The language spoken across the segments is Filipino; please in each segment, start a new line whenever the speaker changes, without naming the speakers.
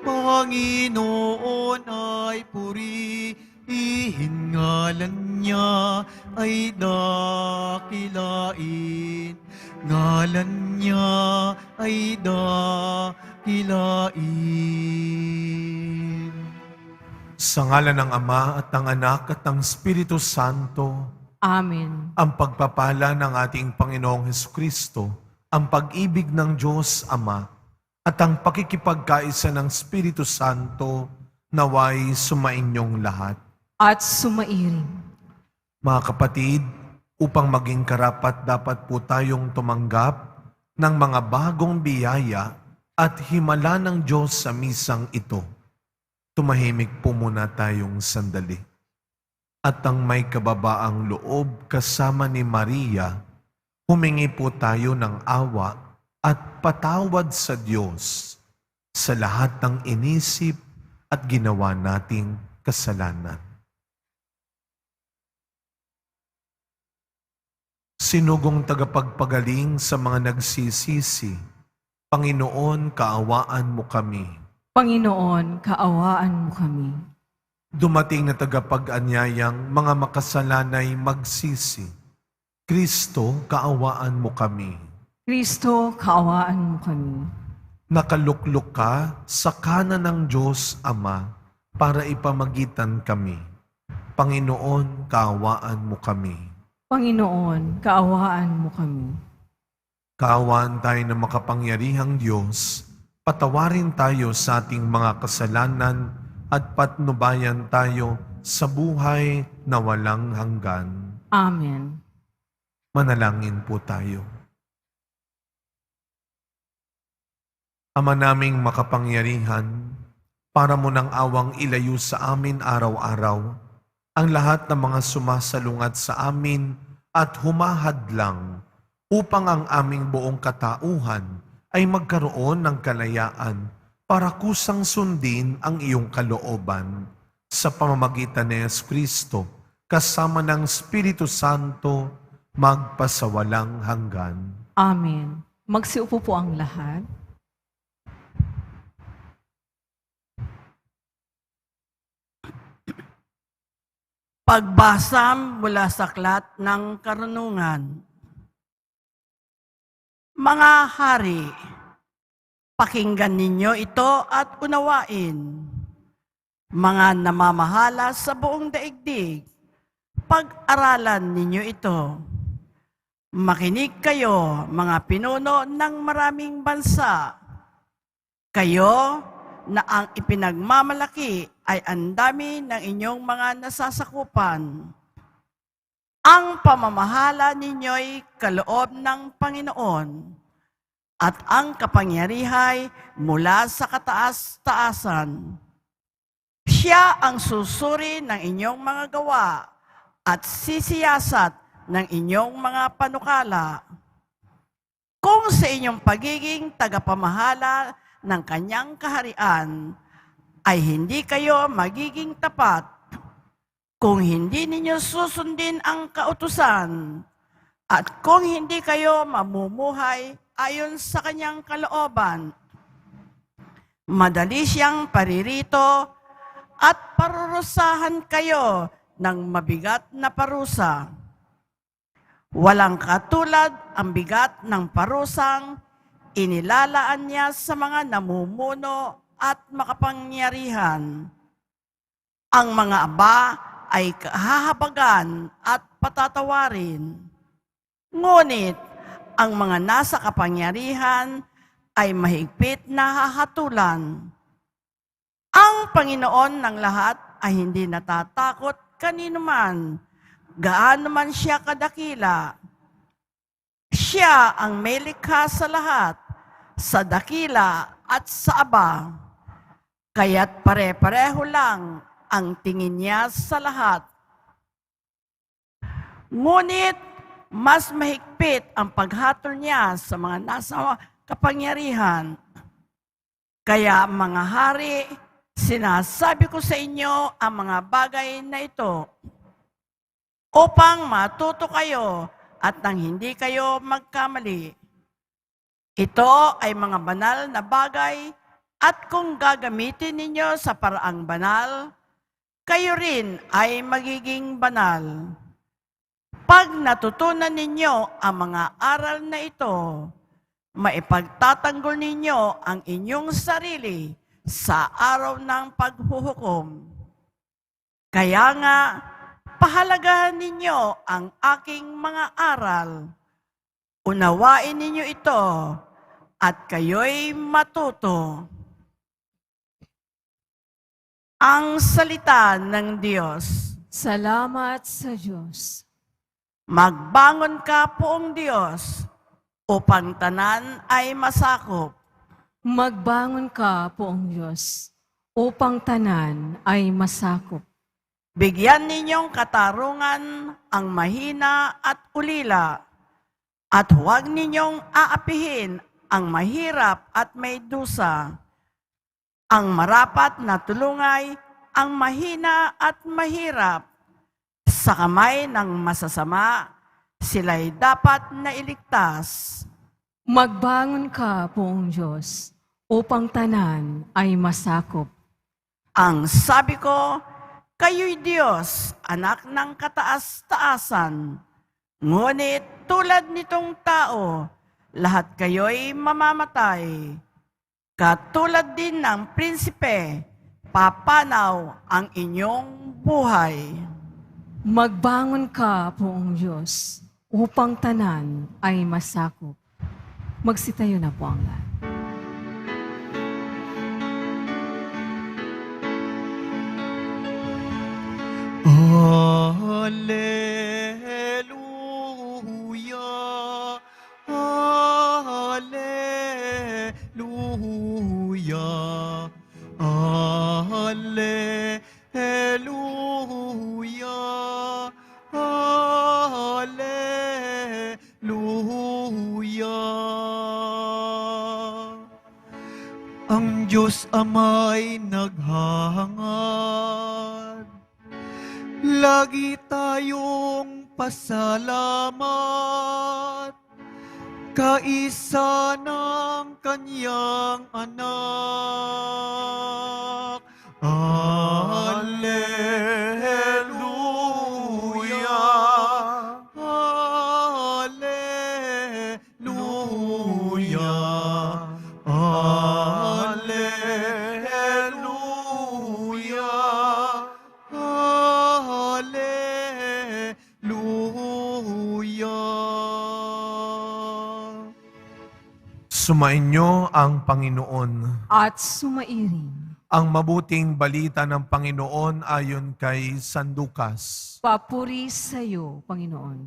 Panginoon ay purihin, ngalan niya ay dakilain. Ngalan niya ay dakilain.
Sa ngalan ng Ama at ng Anak at ng Espiritu Santo,
Amen.
ang pagpapala ng ating Panginoong Hesukristo, ang pag-ibig ng Diyos Ama, at ang pakikipagkaisa ng Espiritu Santo naway sumainyong lahat.
At sumairin.
Mga kapatid, upang maging karapat dapat po tayong tumanggap ng mga bagong biyaya at himala ng Diyos sa misang ito. Tumahimik po muna tayong sandali. At ang may kababaang loob kasama ni Maria, humingi po tayo ng awa at patawad sa Diyos sa lahat ng inisip at ginawa nating kasalanan. Sinugong tagapagpagaling sa mga nagsisisi, Panginoon, kaawaan mo kami.
Panginoon, kaawaan mo kami.
Dumating na tagapag-anyayang mga makasalanay magsisi. Kristo, kaawaan mo kami.
Kristo, kaawaan mo kami.
Nakaluklok ka sa kanan ng Diyos Ama para ipamagitan kami. Panginoon, kaawaan mo kami.
Panginoon, kaawaan mo kami.
Kaawaan tayo ng makapangyarihang Diyos, patawarin tayo sa ating mga kasalanan at patnubayan tayo sa buhay na walang hanggan.
Amen.
Manalangin po tayo. Ama naming makapangyarihan, para mo ng awang ilayo sa amin araw-araw ang lahat ng mga sumasalungat sa amin at humahadlang upang ang aming buong katauhan ay magkaroon ng kalayaan para kusang sundin ang iyong kalooban sa pamamagitan ni Jesucristo kasama ng Espiritu Santo magpasawalang hanggan.
Amen. Magsiupo po ang lahat.
Pagbasa mula sa aklat ng karunungan. Mga hari, pakinggan ninyo ito at unawain. Mga namamahala sa buong daigdig, pag-aralan ninyo ito. Makinig kayo, mga pinuno ng maraming bansa. Kayo na ang ipinagmamalaki ay ang dami ng inyong mga nasasakupan. Ang pamamahala ninyo'y kaloob ng Panginoon at ang kapangyarihay mula sa kataas-taasan. Siya ang susuri ng inyong mga gawa at sisiyasat ng inyong mga panukala. Kung sa inyong pagiging tagapamahala ng kanyang kaharian ay hindi kayo magiging tapat, kung hindi ninyo susundin ang kautusan, at kung hindi kayo mamumuhay ayon sa kanyang kalooban, madali siyang paririto at parurusahan kayo ng mabigat na parusa. Walang katulad ang bigat ng parusang inilalaan niya sa mga namumuno at makapangyarihan. Ang mga aba ay kahahabagan at patatawarin. Ngunit ang mga nasa kapangyarihan ay mahigpit na hahatulan. Ang Panginoon ng lahat ay hindi natatakot kanino man, gaano man siya kadakila. Siya ang may likha sa lahat, sa dakila at sa aba. Kaya't pare-pareho lang ang tingin niya sa lahat. Ngunit mas mahigpit ang paghatol niya sa mga nasa kapangyarihan. Kaya mga hari, sinasabi ko sa inyo ang mga bagay na ito upang matuto kayo at nang hindi kayo magkamali. Ito ay mga banal na bagay At kung gagamitin ninyo sa paraang banal, kayo rin ay magiging banal. Pag natutunan ninyo ang mga aral na ito, maipagtatanggol ninyo ang inyong sarili sa araw ng paghuhukom. Kaya nga, pahalagahan ninyo ang aking mga aral. Unawain ninyo ito at kayo'y matuto. Ang salita ng Diyos.
Salamat sa Diyos.
Magbangon ka, Poong Diyos, upang tanan ay masakop.
Magbangon ka, Poong Diyos, upang tanan ay masakop.
Bigyan ninyong katarungan ang mahina at ulila, at huwag ninyong aapihin ang mahirap at may dusa. Ang marapat na tulungay ang mahina at mahirap. Sa kamay ng masasama, sila'y dapat na iligtas.
Magbangon ka, Poong Diyos, upang tanan ay masakop.
Ang sabi ko, kayo'y Diyos, anak ng kataas-taasan. Ngunit tulad nitong tao, lahat kayo'y mamamatay. Katulad din ng prinsipe, papanaw ang inyong buhay.
Magbangon ka, Poong Diyos, upang tanan ay masakop. Magsitayo na po ang lahat.
Hallelujah, Hallelujah, Hallelujah, Hallelujah. Ang Diyos Ama'y naghahangad, lagi tayong pasalamat, kaisa ng kanyang anak. Alleluia, Alleluia, Alleluia, Alleluia.
Sumainyo ang Panginoon.
At sumairing,
Ang mabuting balita ng Panginoon ayon kay San Lucas.
papuri sa iyo, Panginoon.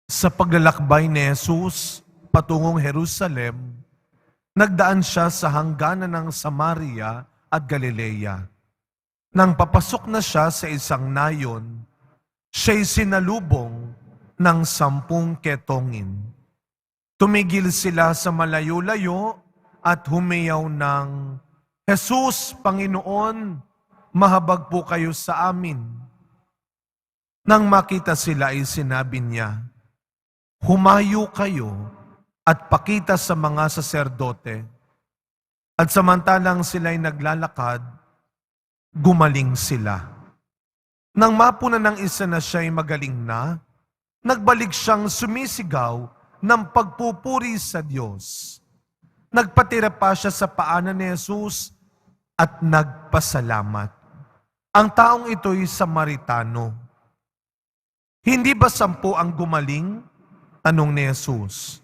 Sa paglalakbay ni Jesus patungong Jerusalem, nagdaan siya sa hangganan ng Samaria at Galilea. Nang papasok na siya sa isang nayon, siya'y sinalubong ng 10 ketongin. Tumigil sila sa malayo-layo at humiyaw ng, Jesus, Panginoon, mahabag po kayo sa amin. Nang makita sila ay sinabi niya, humayo kayo at pakita sa mga saserdote. At samantalang sila'y naglalakad, gumaling sila. Nang mapuna ng isa na siya'y magaling na, nagbalik siyang sumisigaw ng pagpupuri sa Diyos. Nagpatira pa siya sa paanan ni Jesus at nagpasalamat. Ang taong ito'y Samaritano. Hindi ba 10 ang gumaling? Tanong ni Jesus.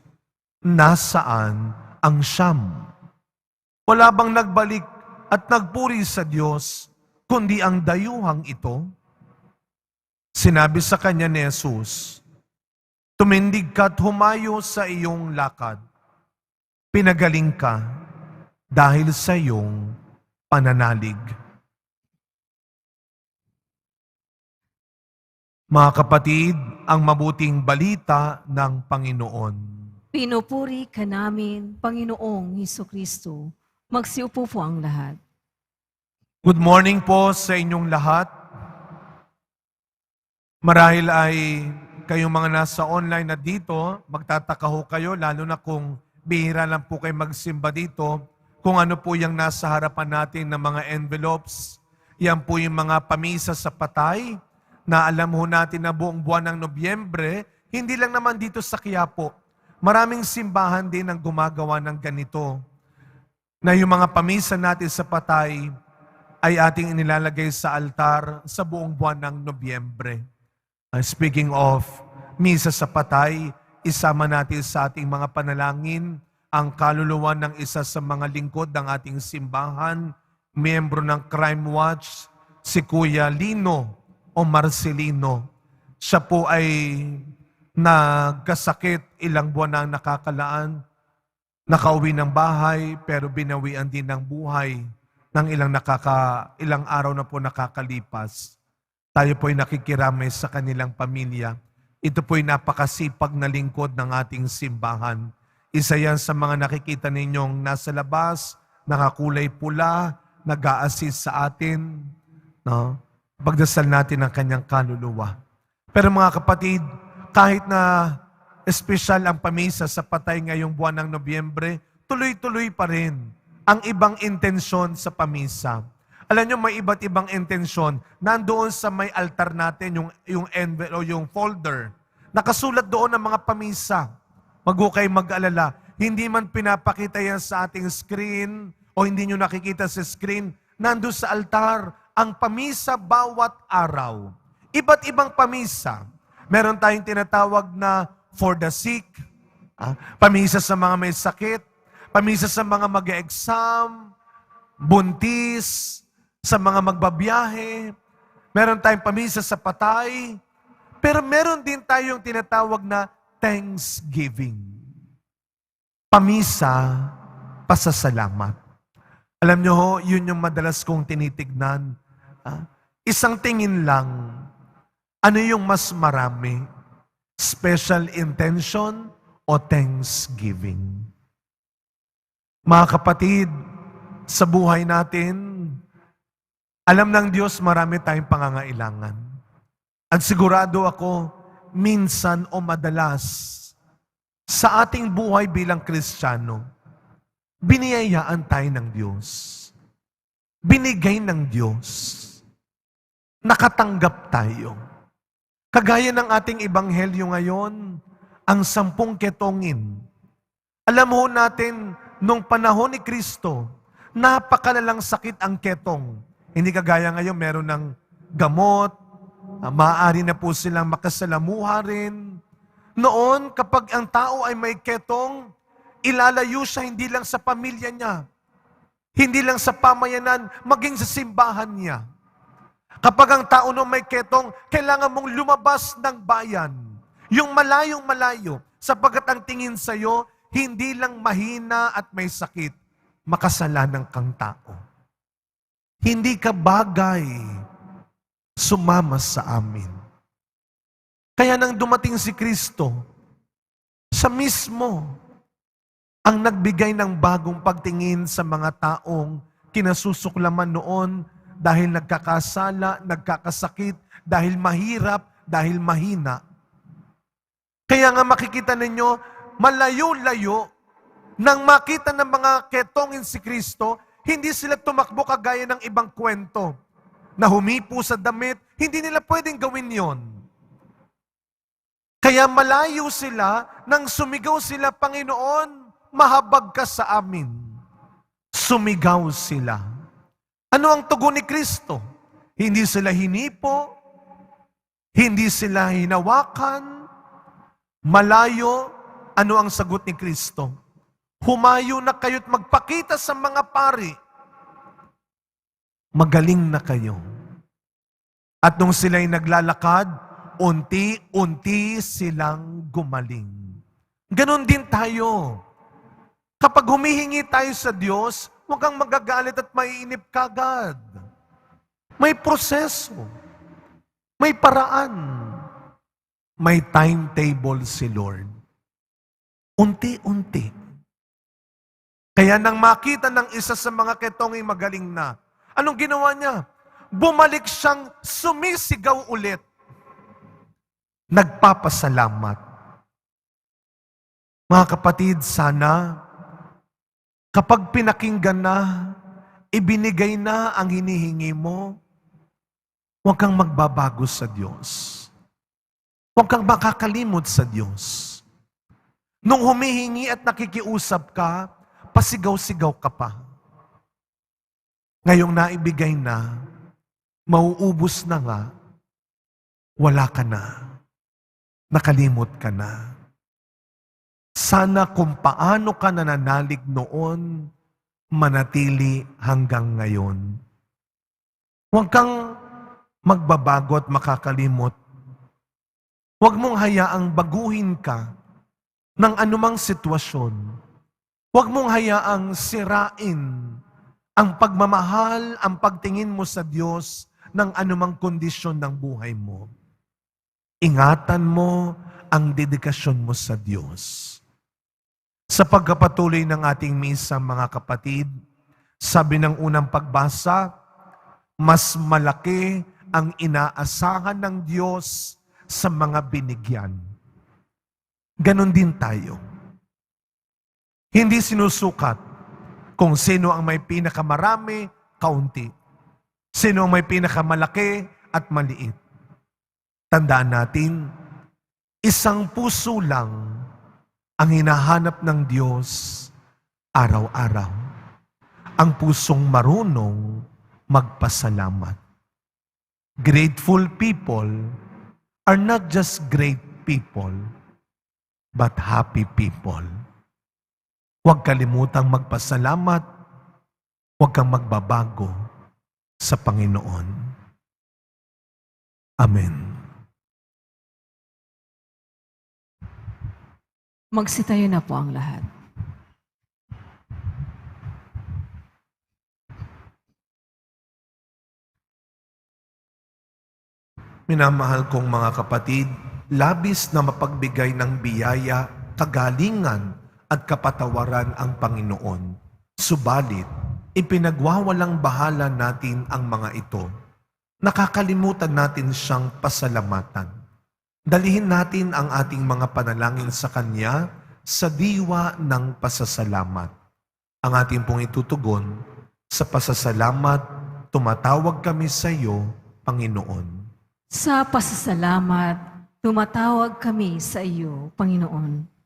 Nasaan ang 9? Wala bang nagbalik at nagpuri sa Diyos, kundi ang dayuhang ito? Sinabi sa kanya ni Jesus, tumindig ka at humayo sa iyong lakad. Pinagaling ka dahil sa iyong pananalig. Mga kapatid, ang mabuting balita ng Panginoon.
Pinupuri ka namin, Panginoong Hesukristo. Magsiupo po ang lahat.
Good morning po sa inyong lahat. Marahil ay kayong mga nasa online na dito, magtataka ho kayo, lalo na kung bihira lang po kayo magsimba dito, kung ano po yung nasa harapan natin ng mga envelopes, yan po yung mga pamisa sa patay, na alam ho natin na buong buwan ng Nobyembre, hindi lang naman dito sa Quiapo, maraming simbahan din ang gumagawa ng ganito, na yung mga pamisa natin sa patay ay ating inilalagay sa altar sa buong buwan ng Nobyembre. Speaking of misa sa patay, isama natin sa ating mga panalangin ang kaluluwa ng isa sa mga lingkod ng ating simbahan, miyembro ng Crime Watch, si Kuya Lino o Marcelino. Siya po ay nagkasakit ilang buwan na nakakalaan, nakauwi ng bahay pero binawian din ng buhay ng ilang araw na po nakakalipas. Tayo po ay nakikiramay sa kanilang pamilya. Ito po ay napakasipag na lingkod ng ating simbahan. Isa yan sa mga nakikita ninyong nasa labas, nakakulay pula, nag-a-assist sa atin. No? Pagdasal natin ang kanyang kaluluwa. Pero mga kapatid, kahit na espesyal ang pamisa sa patay ngayong buwan ng Nobyembre, tuloy-tuloy pa rin ang ibang intensyon sa pamisa. Alam nyo, may iba't ibang intensyon. Nandoon sa may altar natin, yung envelope o yung folder. Nakasulat doon ang mga pamisa. Mag-ukay mag-alala. Hindi man pinapakita yan sa ating screen o hindi nyo nakikita sa screen, nandoon sa altar ang pamisa bawat araw. Iba't ibang pamisa. Meron tayong tinatawag na for the sick, pamisa sa mga may sakit, pamisa sa mga mag-exam, buntis, sa mga magbabiyahe, meron tayong pamisa sa patay, pero meron din tayong tinatawag na thanksgiving. Pamisa, pasasalamat. Alam nyo ho, yun yung madalas kong tinitignan. Isang tingin lang, ano yung mas marami? Special intention o thanksgiving? Mga kapatid, sa buhay natin, alam ng Diyos marami tayong pangangailangan. At sigurado ako, minsan o madalas, sa ating buhay bilang Kristiyano, biniyayaan tayo ng Diyos. Binigay ng Diyos. Nakatanggap tayo. Kagaya ng ating ebanghelyo ngayon, ang 10 ketongin. Alam mo natin, nung panahon ni Kristo, napakalalang sakit ang ketong. Hindi kagaya ngayon, meron ng gamot, maaari na po silang makasalamuha rin. Noon, kapag ang tao ay may ketong, ilalayo siya hindi lang sa pamilya niya, hindi lang sa pamayanan, maging sa simbahan niya. Kapag ang tao no may ketong, kailangan mong lumabas ng bayan. Yung malayong malayo, sapagkat ang tingin sa'yo, hindi lang mahina at may sakit, makasalanan kang tao. Hindi ka bagay sumama sa amin. Kaya nang dumating si Kristo, siya mismo ang nagbigay ng bagong pagtingin sa mga taong kinasusuklaman noon dahil nagkakasala, nagkakasakit, dahil mahirap, dahil mahina. Kaya nga makikita ninyo, malayo-layo, nang makita ng mga ketongin si Kristo, hindi sila tumakbo kagaya ng ibang kwento na humipo sa damit, hindi nila pwedeng gawin yon. Kaya malayo sila, nang sumigaw sila, Panginoon, mahabag ka sa amin. Sumigaw sila. Ano ang tugon ni Kristo? Hindi sila hinipo, hindi sila hinawakan, malayo. Ano ang sagot ni Kristo? Humayo na kayo't magpakita sa mga pari. Magaling na kayo. At nung sila'y naglalakad, unti-unti silang gumaling. Ganon din tayo. Kapag humihingi tayo sa Diyos, huwag kang magagalit at maiinip kagad. May proseso. May paraan. May timetable si Lord. Unti-unti. Kaya nang makita ng isa sa mga ketonging magaling na, anong ginawa niya? Bumalik siyang sumisigaw ulit. Nagpapasalamat. Mga kapatid, sana kapag pinakinggan na, ibinigay na ang hinihingi mo, huwag kang magbabago sa Diyos. Huwag kang makakalimot sa Diyos. Nung humihingi at nakikiusap ka, pasigaw-sigaw ka pa. Ngayong naibigay na, mauubos na nga, wala ka na. Nakalimot ka na. Sana kung paano ka nananalig noon, manatili hanggang ngayon. Huwag kang magbabago at makakalimot. Huwag mong hayaang baguhin ka ng anumang sitwasyon. Huwag mong hayaang sirain ang pagmamahal, ang pagtingin mo sa Diyos ng anumang kondisyon ng buhay mo. Ingatan mo ang dedikasyon mo sa Diyos. Sa pagkapatuloy ng ating misa, mga kapatid, sabi ng unang pagbasa, mas malaki ang inaasahan ng Diyos sa mga binigyan. Ganon din tayo. Hindi sinusukat kung sino ang may pinakamarami, kaunti. Sino ang may pinakamalaki at maliit. Tandaan natin, isang puso lang ang hinahanap ng Diyos araw-araw. Ang pusong marunong magpasalamat. Grateful people are not just great people, but happy people. Huwag kalimutang magpasalamat, huwag kang magbabago sa Panginoon. Amen.
Magsitayo na po ang lahat.
Minamahal kong mga kapatid, labis na mapagbigay ng biyaya, kagalingan at kapatawaran ang Panginoon. Subalit, ipinagwawalang bahala natin ang mga ito. Nakakalimutan natin siyang pasalamatan. Dalihin natin ang ating mga panalangin sa Kanya sa diwa ng pasasalamat. Ang ating pong itutugon, sa pasasalamat, tumatawag kami sa iyo, Panginoon.
Sa pasasalamat, tumatawag kami sa iyo, Panginoon.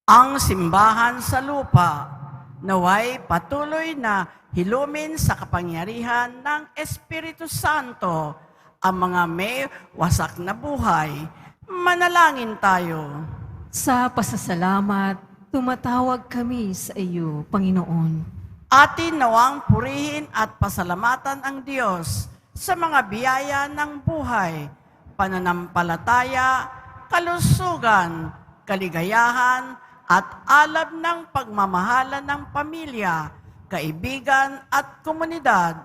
Ang simbahan sa lupa, naway patuloy na hilumin sa kapangyarihan ng Espiritu Santo ang mga may wasak na buhay. Manalangin tayo.
Sa pasasalamat, tumatawag kami sa iyo, Panginoon.
Atin nawang purihin at pasalamatan ang Diyos sa mga biyaya ng buhay, pananampalataya, kalusugan, kaligayahan, at alab ng pagmamahala ng pamilya, kaibigan at komunidad.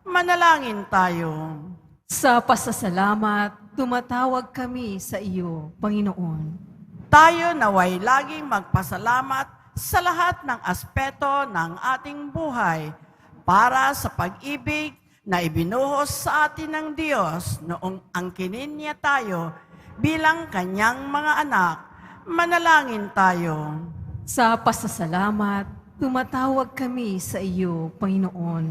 Manalangin tayo.
Sa pasasalamat, tumatawag kami sa iyo, Panginoon.
Tayo naway laging magpasalamat sa lahat ng aspeto ng ating buhay para sa pag-ibig na ibinuhos sa atin ng Diyos noong angkinin niya tayo bilang kanyang mga anak. Manalangin tayo.
Sa pasasalamat, tumatawag kami sa iyo, Panginoon.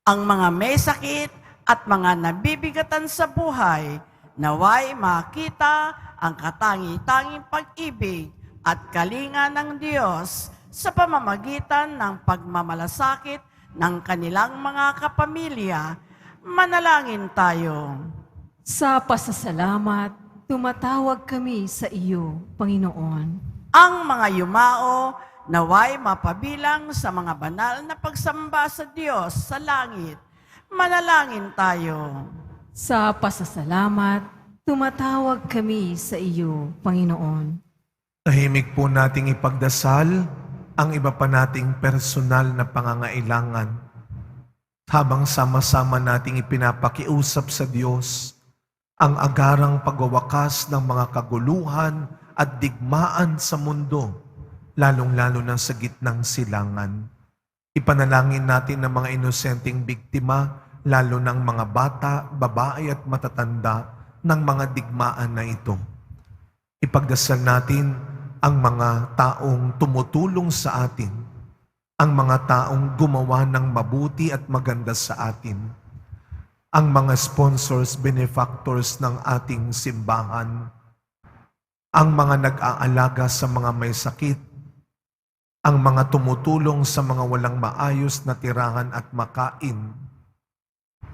Ang mga may sakit at mga nabibigatan sa buhay, naway makita ang katangi-tanging pag-ibig at kalinga ng Diyos sa pamamagitan ng pagmamalasakit ng kanilang mga kapamilya. Manalangin tayo.
Sa pasasalamat, tumatawag kami sa iyo, Panginoon.
Ang mga yumao naway mapabilang sa mga banal na pagsamba sa Diyos sa langit. Manalangin tayo.
Sa pasasalamat, tumatawag kami sa iyo, Panginoon.
Tahimik po nating ipagdasal ang iba pa nating personal na pangangailangan habang sama-sama nating ipinapakiusap sa Diyos ang agarang pagwawakas ng mga kaguluhan at digmaan sa mundo, lalong-lalo na sa gitnang silangan. Ipanalangin natin ang mga inosenteng biktima, lalo ng mga bata, babae at matatanda ng mga digmaan na ito. Ipagdasal natin ang mga taong tumutulong sa atin, ang mga taong gumawa ng mabuti at maganda sa atin, ang mga sponsors, benefactors ng ating simbahan, ang mga nag-aalaga sa mga may sakit, ang mga tumutulong sa mga walang maayos na tirahan at makain,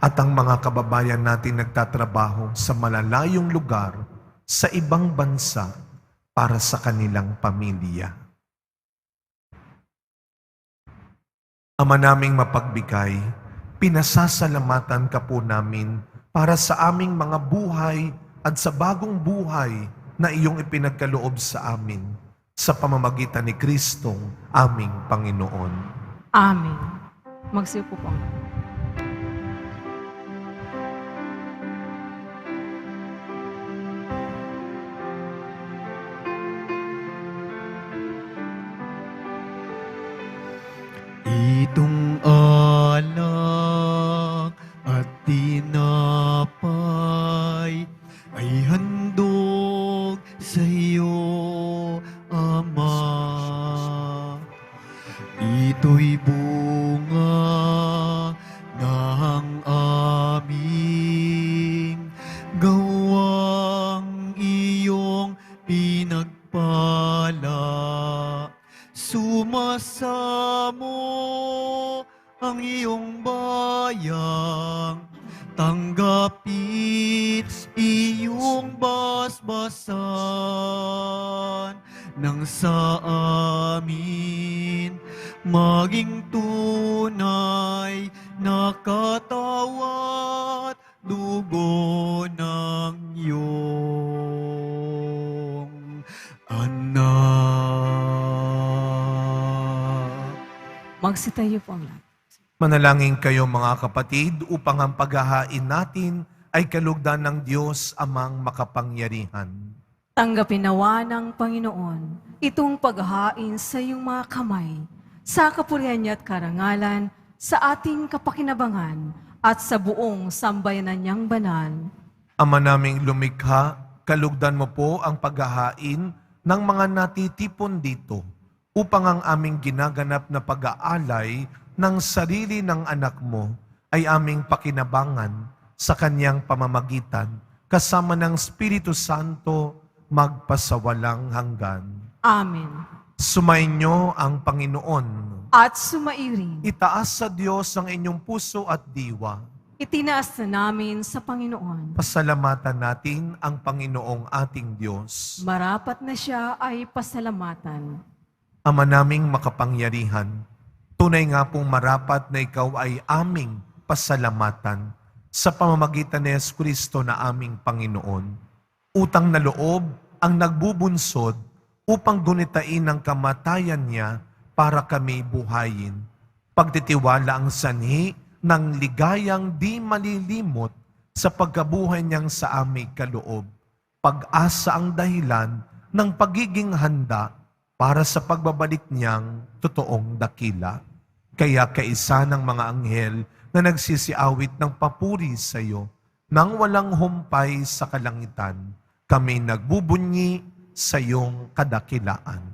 at ang mga kababayan natin nagtatrabaho sa malalayong lugar sa ibang bansa para sa kanilang pamilya. Ama naming mapagbigay, pinasasalamatan ka po namin para sa aming mga buhay at sa bagong buhay na iyong ipinagkaloob sa amin sa pamamagitan ni Kristong aming Panginoon.
Amen. Magsiupo po.
Itong alak at tinapay ay handog sa iyo, Ama. Ito'y bunga ng aming gawang iyong pinagpala. Sumasamo ang iyong bayang, tanggapit iyong basbasan, nang sa amin maging tunay na katawat dugo ng iyong anak.
Magsitayo po ang lahat.
Manalangin kayo mga kapatid upang ang paghahain natin ay kalugdan ng Diyos amang makapangyarihan.
Tanggapin nawa ng Panginoon itong paghahain sa iyong mga kamay, sa kapurihan niya at karangalan, sa ating kapakinabangan at sa buong sambayanan niyang banal.
Ama naming lumikha, kalugdan mo po ang paghahain ng mga natitipon dito upang ang aming ginaganap na pag-aalay ng sarili ng anak mo ay aming pakinabangan sa kanyang pamamagitan kasama ng Espiritu Santo magpasawalang hanggan.
Amen.
Sumainyo ang Panginoon.
At sumairin,
Itaas sa Diyos ang inyong puso at diwa.
itinaas na namin sa Panginoon.
Pasalamatan natin ang Panginoong ating Diyos.
Marapat na siya ay pasalamatan.
Ama naming makapangyarihan, tunay nga pong marapat na ikaw ay aming pasalamatan sa pamamagitan ni Jesucristo na aming Panginoon. Utang na loob ang nagbubunsod upang gunitain ang kamatayan niya para kami buhayin. Pagtitiwala ang sanhi ng ligayang di malilimot sa pagkabuhay niyang sa aming kaloob. Pag-asa ang dahilan ng pagiging handa para sa pagbabalik niyang totoong dakila. Kaya kaisa ng mga anghel na nagsisiawit ng papuri sa iyo, nang walang humpay sa kalangitan, kami nagbubunyi sa iyong kadakilaan.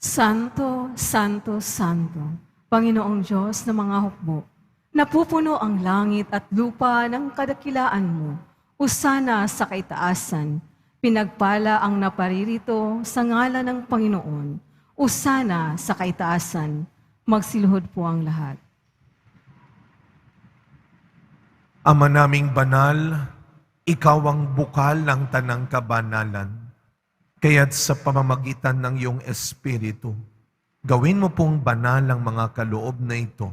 Santo, Santo, Santo, Panginoong Diyos ng mga hukbo, napupuno ang langit at lupa ng kadakilaan mo, usana sa kaitaasan, pinagpala ang naparirito sa ngalan ng Panginoon, usana sa kaitaasan, magsiluhod po ang lahat.
Ama naming banal, ikaw ang bukal ng tanang kabanalan. Kaya't sa pamamagitan ng iyong Espiritu, gawin mo pong banal ang mga kaloob na ito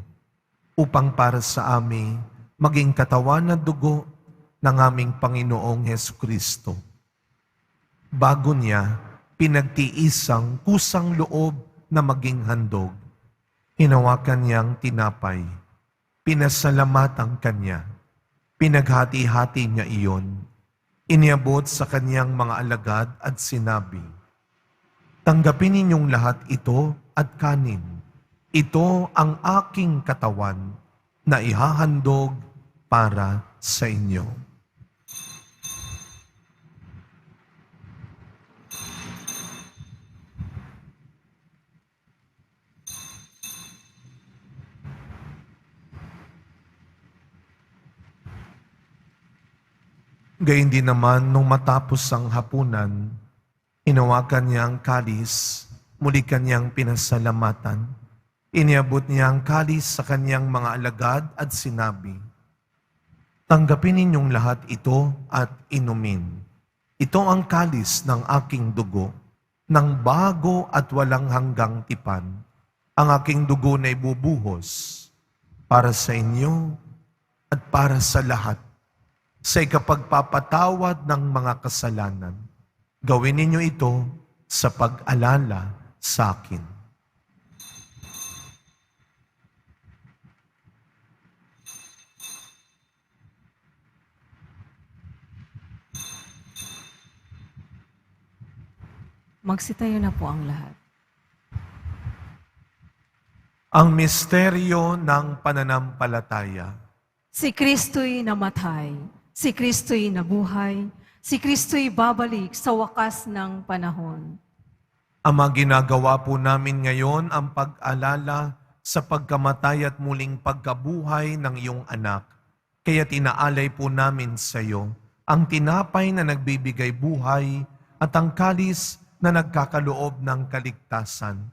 upang para sa amin maging katawan na dugo ng aming Panginoong Jesucristo. Bago niya, pinagtiisang kusang loob na maging handog. Hinawakan niyang tinapay. Pinasalamatan kanya. Pinaghati-hati niya iyon. Iniabot sa kanyang mga alagad at sinabi, tanggapin ninyong lahat ito at kanin. Ito ang aking katawan na ihahandog para sa inyo. Gayun din naman, nung matapos ang hapunan, hinawakan niya ang kalis, muli kanyang pinasalamatan. Iniabot niya ang kalis sa kanyang mga alagad at sinabi, "Tanggapin ninyong lahat ito at inumin. Ito ang kalis ng aking dugo, ng bago at walang hanggang tipan. Ang aking dugo na ibubuhos para sa inyo at para sa lahat, sa ikapagpapatawad ng mga kasalanan. Gawin ninyo ito sa pag-alala sa akin."
Magsitayo na po ang lahat.
Ang misteryo ng pananampalataya.
Si Kristo'y namatay, si Kristo'y nabuhay, si Kristo'y babalik sa wakas ng panahon.
Ama, ginagawa po namin ngayon ang pag-alala sa pagkamatay at muling pagkabuhay ng iyong anak. Kaya tinaalay po namin sa iyo ang tinapay na nagbibigay buhay at ang kalis na nagkakaloob ng kaligtasan.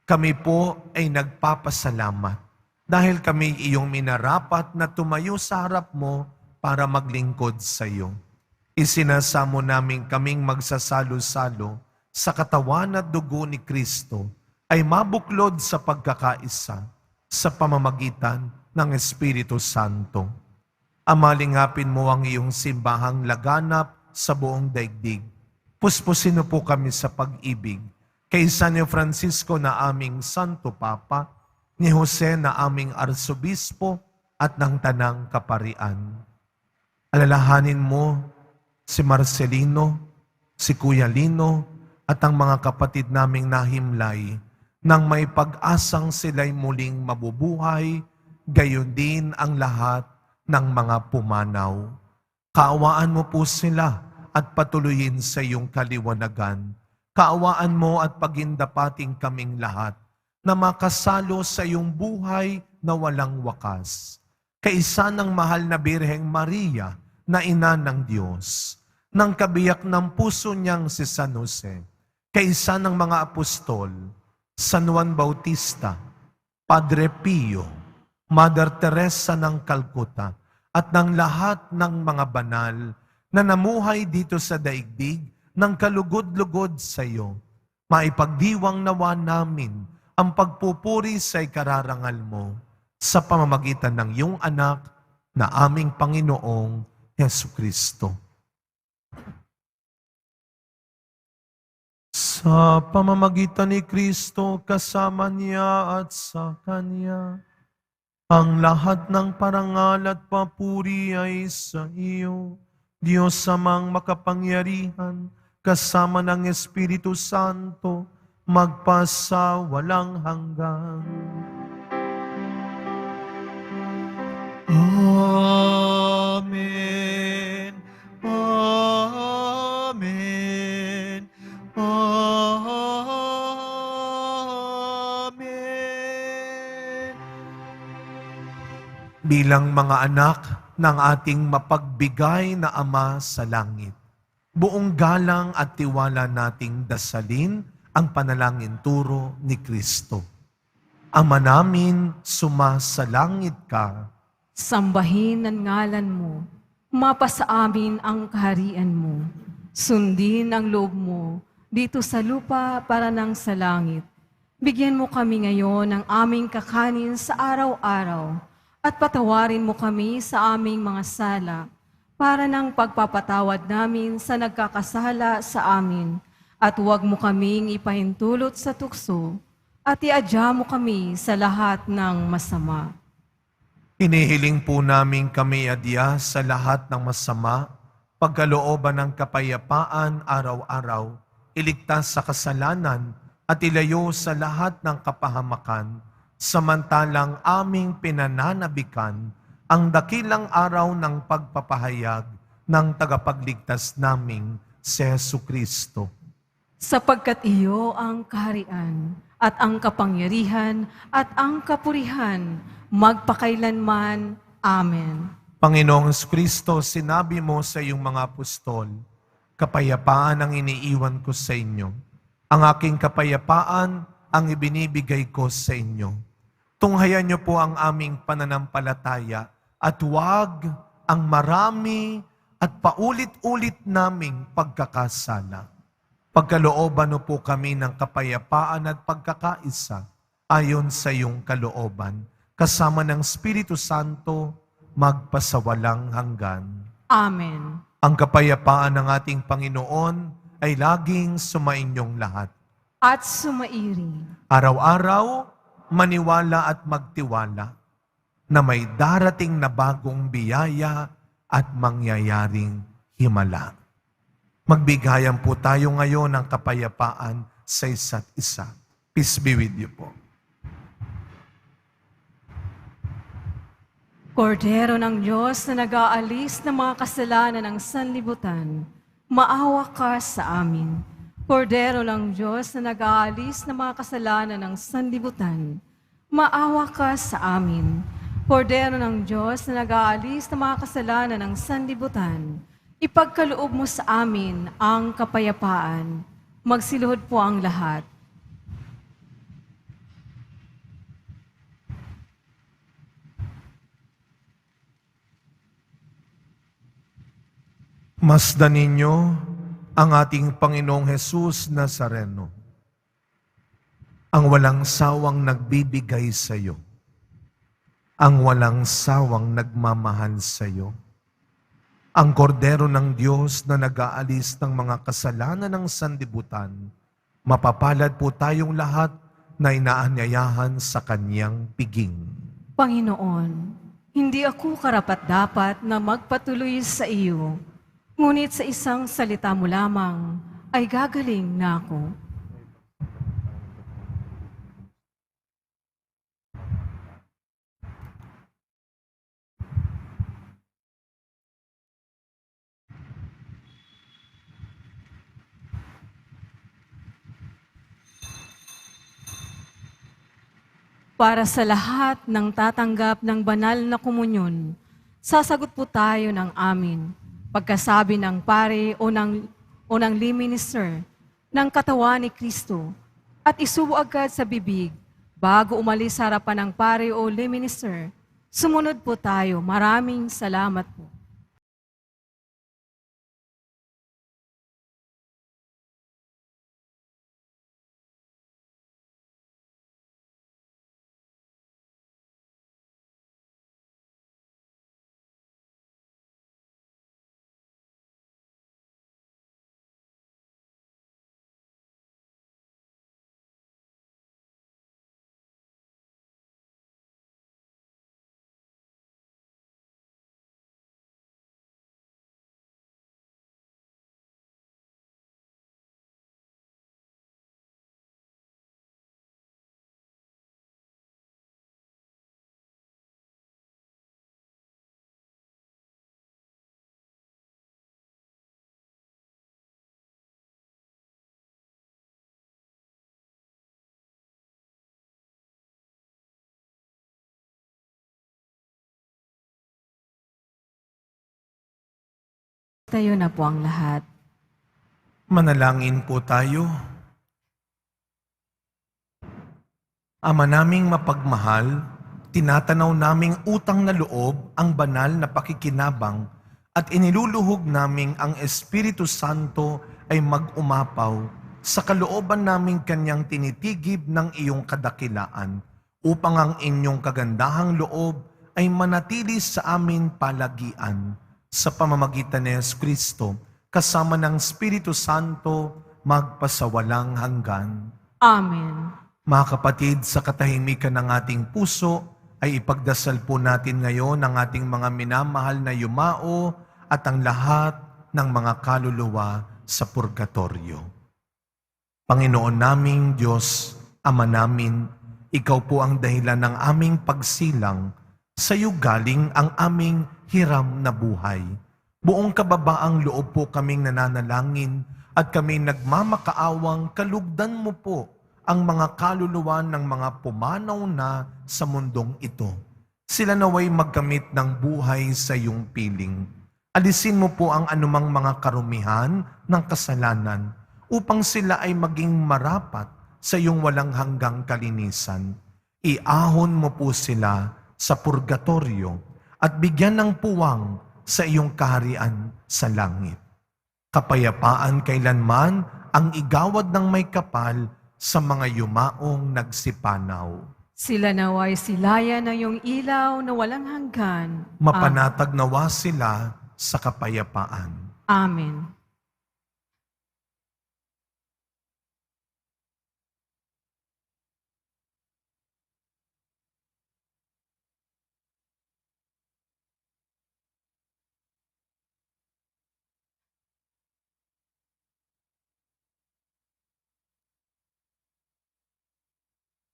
Kami po ay nagpapasalamat dahil kami iyong minarapat na tumayo sa harap mo para maglingkod sa iyo. Isinasamo namin kaming magsasalo-salo sa katawan at dugo ni Kristo ay mabuklod sa pagkakaisa sa pamamagitan ng Espiritu Santo. Amalingapin mo ang iyong simbahang laganap sa buong daigdig. Puspusin mo po kami sa pag-ibig kay San Francisco na aming Santo Papa, ni Jose na aming Arsobispo at ng Tanang Kaparian. Alalahanin mo si Marcelino, si Kuya Lino at ang mga kapatid naming nahimlay nang may pag-asang sila'y muling mabubuhay, gayon din ang lahat ng mga pumanaw. Kaawaan mo po sila at patuloyin sa iyong kaliwanagan. Kaawaan mo at pagindapating kaming lahat na makasalo sa iyong buhay na walang wakas. Kaisa ng mahal na Birheng Maria na ina ng Diyos, ng kabiyak ng puso niyang si San Jose, kaisa ng mga apostol, San Juan Bautista, Padre Pio, Mother Teresa ng Calcutta, at ng lahat ng mga banal na namuhay dito sa daigdig ng kalugod-lugod sa iyo. Maipagdiwang nawa namin ang pagpupuri sa ikararangal mo sa pamamagitan ng iyong anak na aming Panginoong Jesucristo. Sa pamamagitan ni Kristo, kasama niya at sa Kanya, ang lahat ng parangal at papuri ay sa iyo, Diyos Amang makapangyarihan, kasama ng Espiritu Santo, magpasa walang hanggan.
Amen. Amen. Amen.
Bilang mga anak ng ating mapagbigay na Ama sa langit, buong galang at tiwala nating dasalin ang panalangin turo ni Kristo. Ama namin, sumasalangit ka.
Sambahin ang ngalan mo, mapasa amin ang kaharian mo. Sundin ang loob mo dito sa lupa para nang sa langit. Bigyan mo kami ngayon ng aming kakanin sa araw-araw at patawarin mo kami sa aming mga sala para ng pagpapatawad namin sa nagkakasala sa amin. At huwag mo kaming ipahintulot sa tukso at iadya mo kami sa lahat ng masama.
Hinihiling po namin kami adya sa lahat ng masama, pagkalooban ng kapayapaan araw-araw, iligtas sa kasalanan at ilayo sa lahat ng kapahamakan, samantalang aming pinananabikan ang dakilang araw ng pagpapahayag ng tagapagligtas naming si Jesucristo.
Sapagkat iyo ang kaharian at ang kapangyarihan at ang kapurihan magpakailanman. Amen.
Panginoong Kristo, sinabi mo sa iyong mga apostol, kapayapaan ang iniiwan ko sa inyo. Ang aking kapayapaan ang ibinibigay ko sa inyo. Tunghayan niyo po ang aming pananampalataya at huwag ang marami at paulit-ulit naming pagkakasala. Pagkalooban mo po kami ng kapayapaan at pagkakaisa ayon sa iyong kalooban, kasama ng Espiritu Santo, magpasawalang hanggan.
Amen.
Ang kapayapaan ng ating Panginoon ay laging sumainyong lahat.
At sumairi.
Araw-araw, maniwala at magtiwala na may darating na bagong biyaya at mangyayaring himala. Magbigayan po tayo ngayon ng kapayapaan sa isa't isa. Peace be with you po.
Kordero ng Diyos na nag-aalis ng mga kasalanan ng sanlibutan, maawa ka sa amin. Kordero ng Diyos na nag-aalis ng mga kasalanan ng sanlibutan, maawa ka sa amin. Kordero ng Diyos na nag-aalis ng mga kasalanan ng sanlibutan, ipagkaloob mo sa amin ang kapayapaan. Magsiluhod po ang lahat.
Masdan ninyo ang ating Panginoong Hesus Nazareno, ang walang sawang nagbibigay sa iyo, ang walang sawang nagmamahal sa iyo, ang kordero ng Diyos na nag-aalis ng mga kasalanan ng sanlibutan. Mapapalad po tayong lahat na inaanyayahan sa kanyang piging.
Panginoon, hindi ako karapat-dapat na magpatuloy sa iyo, ngunit sa isang salita mo lamang ay gagaling na ako. Para sa lahat ng tatanggap ng banal na komunyon, sasagot po tayo ng amin. Pagkasabi ng pare o ng lay minister ng katawan ni Kristo at isubo agad sa bibig bago umalis sa harapan ng pare o lay minister. Sumunod po tayo. Maraming salamat po. Tayo na po ang lahat.
Manalangin po tayo. Ama naming mapagmahal, tinatanaw naming utang na loob ang banal na pakikinabang at iniluluhog naming ang Espiritu Santo ay mag-umapaw sa kalooban naming kanyang tinitigib ng iyong kadakilaan upang ang inyong kagandahang loob ay manatili sa amin palagian sa pamamagitan ni Kristo kasama ng Espiritu Santo magpasawalang hanggan.
Amen.
Mga kapatid, sa katahimikan ng ating puso, ay ipagdasal po natin ngayon ang ating mga minamahal na yumao at ang lahat ng mga kaluluwa sa purgatorio. Panginoon naming Diyos, Ama namin, Ikaw po ang dahilan ng aming pagsilang. Sa iyo galing ang aming hiram na buhay. Buong kababaang loob po kaming nananalangin at kami nagmamakaawang kalugdan mo po ang mga kaluluwa ng mga pumanaw na sa mundong ito. sila naway magkamit ng buhay sa iyong piling. Alisin mo po ang anumang mga karumihan ng kasalanan upang sila ay maging marapat sa iyong walang hanggang kalinisan. Iahon mo po sila sa purgatorio at bigyan ng puwang sa iyong kaharian sa langit. Kapayapaan kailanman ang igawad ng may kapal sa mga yumaong nagsipanaw.
Sila naway silayan ng iyong ilaw na walang hanggan.
Mapanatag nawa sila sa kapayapaan.
Amen.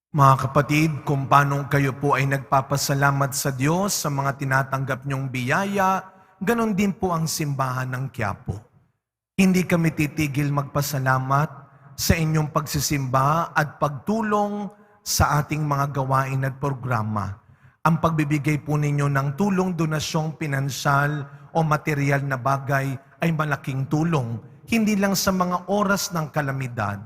Mga kapatid, kung paano kayo po ay nagpapasalamat sa Diyos sa mga tinatanggap niyong biyaya, ganon din po ang simbahan ng Quiapo. Hindi kami titigil magpasalamat sa inyong pagsisimba at pagtulong sa ating mga gawain at programa. Ang pagbibigay po ninyo ng tulong, donasyong pinansyal o material na bagay ay malaking tulong, hindi lang sa mga oras ng kalamidad,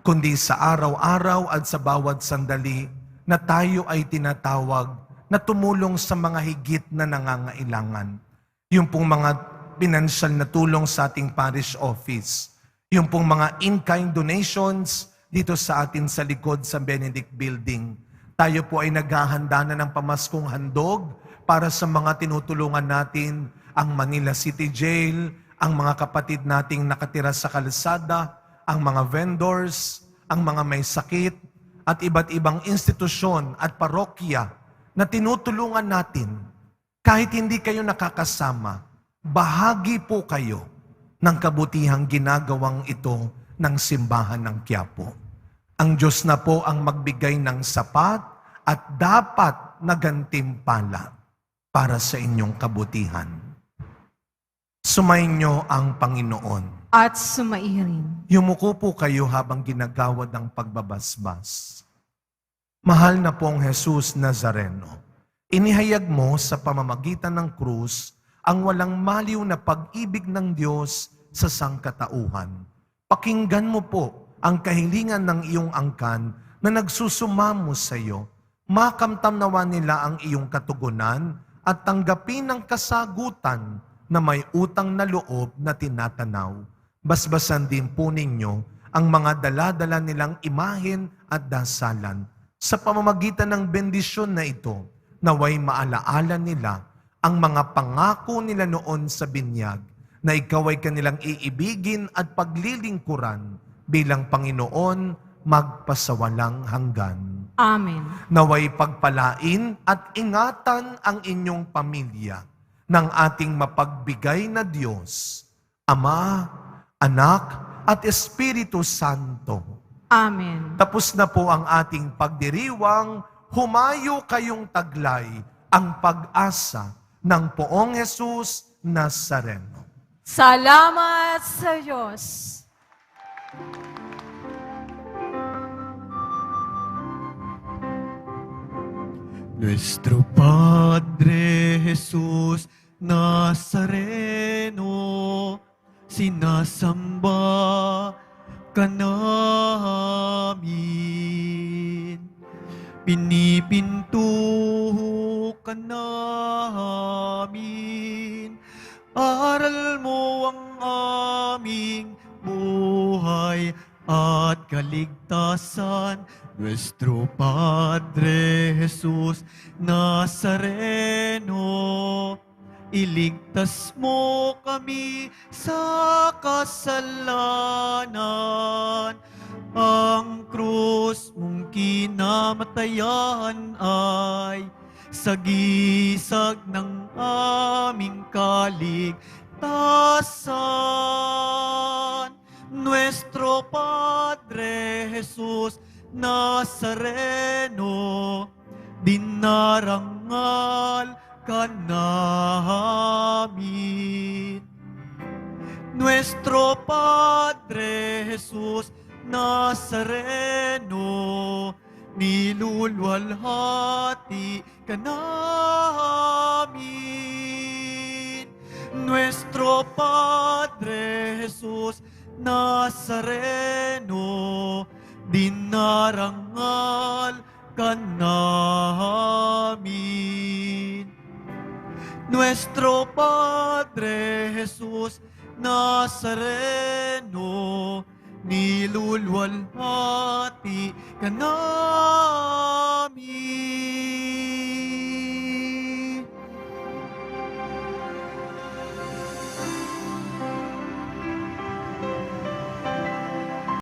kundi sa araw-araw at sa bawat sandali na tayo ay tinatawag na tumulong sa mga higit na nangangailangan. Yung pong mga pinansyal na tulong sa ating parish office, yung pong mga in-kind donations dito sa atin sa likod sa Benedict Building. Tayo po ay naghahanda na ng pamaskong handog para sa mga tinutulungan natin, ang Manila City Jail, ang mga kapatid nating nakatira sa kalsada, ang mga vendors, ang mga may sakit, at iba't ibang institusyon at parokya na tinutulungan natin. Kahit hindi kayo nakakasama, bahagi po kayo ng kabutihang ginagawang ito ng simbahan ng Quiapo. Ang Diyos na po ang magbigay ng sapat at dapat na gantimpala para sa inyong kabutihan. Sumainyo ang Panginoon.
At sumairin.
Yumuko po kayo habang ginagawad ang pagbabasbas. Mahal na pong Jesus Nazareno, inihayag mo sa pamamagitan ng krus ang walang maliw na pag-ibig ng Diyos sa sangkatauhan. Pakinggan mo po ang kahilingan ng iyong angkan na nagsusumamo sa iyo. Makamtam nawa nila ang iyong katugunan at tanggapin ang kasagutan na may utang na loob na tinatanaw. Basbasan din po ninyo ang mga dala-dala nilang imahen at dasalan. Sa pamamagitan ng bendisyon na ito, naway maalaala nila ang mga pangako nila noon sa binyag, na ikaw ay kanilang iibigin at paglilingkuran bilang Panginoon magpasawalang hanggan.
Amen.
Naway pagpalain at ingatan ang inyong pamilya ng ating mapagbigay na Diyos, Ama, Anak, at Espiritu Santo.
Amen.
Tapos na po ang ating pagdiriwang, humayo kayong taglay ang pag-asa ng Poong Jesus Nazareno.
Salamat sa Diyos.
Nuestro Padre Jesús Nazareno, sinasamba ka namin. Pinipinto ka namin. Aral mo ang aming buhay at kaligtasan. Nuestro Padre Jesús Nazareno, iligtas mo kami sa kasalanan. Ang krus mong kinamatayan ay sagisag ng aming kaligtasan. Nuestro Padre Jesús Nazareno, dinarangal ka namin. Nuestro Padre Jesús Nazareno, nilulwalhati ka namin. Nuestro Padre Jesus Nazareno, dinarangal ka namin. Nuestro Padre Jesus Nazareno, nilulwalhati ka namin.